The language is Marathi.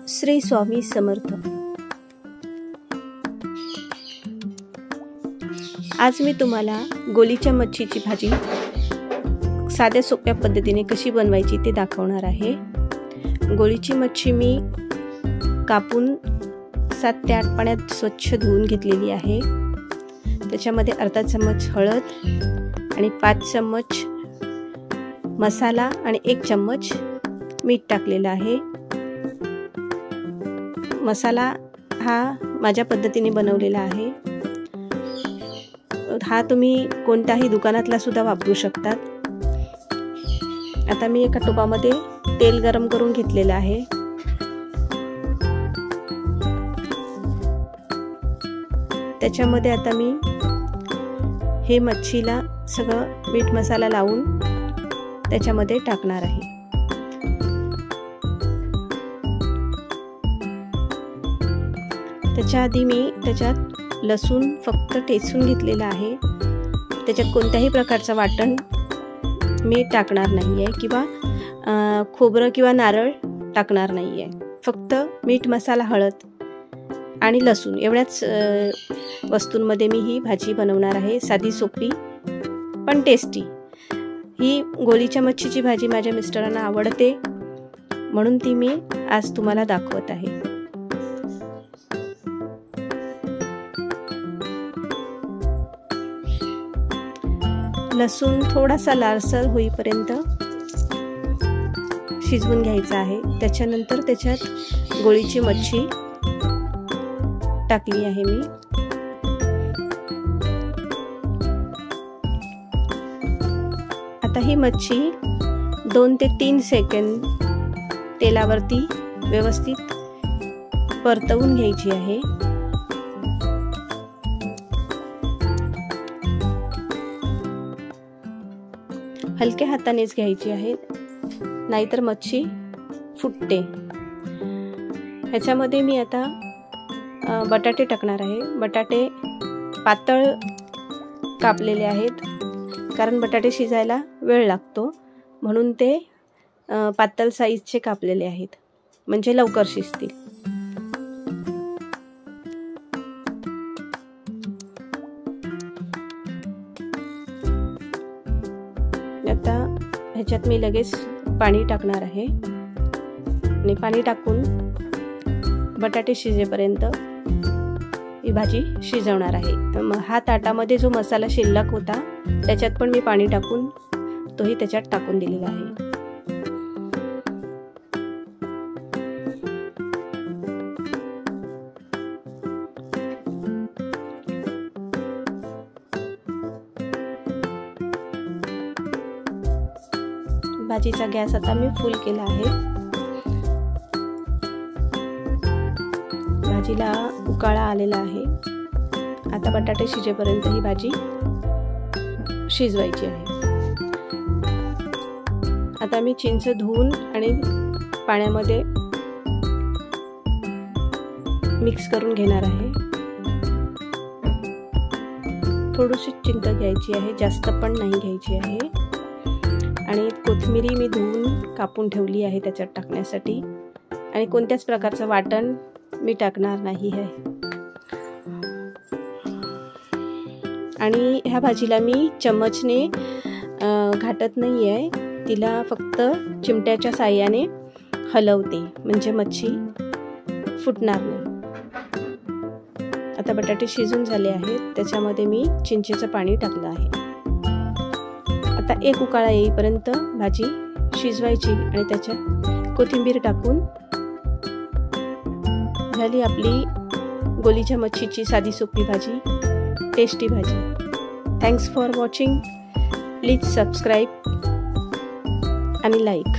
श्री स्वामी समर्थ। आज मी तुम्हाला गोलीच्या मच्छीची भाजी साध्या सोप्या पद्धतीने कशी बनवायची ते दाखवणार आहे। गोलीची मच्छी मी कापून 7 ते 8 पाण्यात स्वच्छ धुवून घेतलेली आहे। त्याच्यामध्ये अर्धा चम्मच हळद आणि 5 चम्मच मसाला आणि 1 चम्मच मीठ टाकलेला आहे। मसाला हा माझ्या पद्धतीने बनवलेला आहे। हा तुम्ही कोणत्याही दुकानातला सुद्धा वापरू शकतात। आता मी एका टोपामध्ये तेल गरम करून घेतलेलं आहे। त्याच्यामध्ये आता मी हे मच्छीला सगळं मीठ मसाला लावून त्याच्यामध्ये टाकणार आहे। त्याच्या आधी मी त्याच्यात लसूण फक्त ठेचून घेतलेला आहे। त्याच्यात कोणत्याही प्रकारचं वाटण मी टाकणार नाही आहे किंवा खोबरं किंवा नारळ टाकणार नाही आहे। फक्त मीठ मसाला हळद आणि लसूण एवढ्याच वस्तूंमध्ये मी ही भाजी बनवणार आहे। साधी सोपी पण टेस्टी। ही गोलीच्या मच्छीची भाजी माझ्या मिस्टरांना आवडते म्हणून ती मी आज तुम्हाला दाखवत आहे। लसूण थोडासा लालसर होईपर्यंत शिजवून घ्यायचा आहे। त्याच्यानंतर त्याच्यात गोलीची मच्छी टाकली आहे मी। आता ही मच्छी 2 ते 3 सेकंद तेलावरती व्यवस्थित परतवून घ्यायची आहे। हलक्या हातानेच घ्यायची आहे, नाहीतर मच्छी फुटते। ह्याच्यामध्ये मी आता बटाटे टाकणार आहे। बटाटे पातळ कापलेले आहेत, कारण बटाटे शिजायला वेळ लागतो म्हणून ते पातळ साईजचे कापलेले आहेत, म्हणजे लवकर शिजतील। आता ह्याच्यात मी लगेच पाणी टाकणार आहे आणि पाणी टाकून बटाटे शिजेपर्यंत ही भाजी शिजवणार आहे। मग हा ताटामध्ये जो मसाला शिल्लक होता त्याच्यात पण मी पाणी टाकून तोही त्याच्यात टाकून दिलेला आहे। भाजीचा गॅस आता मी फुल केला आहे। भाजीला उकाळा आलेला आहे। आता बटाटे शिजेपर्यंत ही भाजी शिजवायची आहे। आता मी चिंच धुवून आणि पाण्यामध्ये मिक्स करून घेणार आहे। थोडीशी चिंच घ्यायची आहे, जास्त पण नाही घ्यायची आहे। आणि कोथिंबीर मी धुवून कापून ठेवली आहे त्याच्यात टाकण्यासाठी। आणि कोणत्याच प्रकारचं वाटण मी टाकणार नाही आहे। आणि ह्या भाजीला मी चम्मचने घाटत नाही आहे, तिला फक्त चिमट्याच्या साहाय्याने हलवते, म्हणजे मच्छी फुटणार नाही। आता बटाटे शिजून झाले आहेत, त्याच्यामध्ये मी चिंचेचं पाणी टाकलं आहे। आता एक उकाळा येईपर्यंत भाजी शिजवायची आणि त्याच्यात कोथिंबीर टाकून झाली आपली गोलीच्या मच्छीची साधी सोपी भाजी, टेस्टी भाजी। Thanks for watching. Please subscribe आणि लाईक।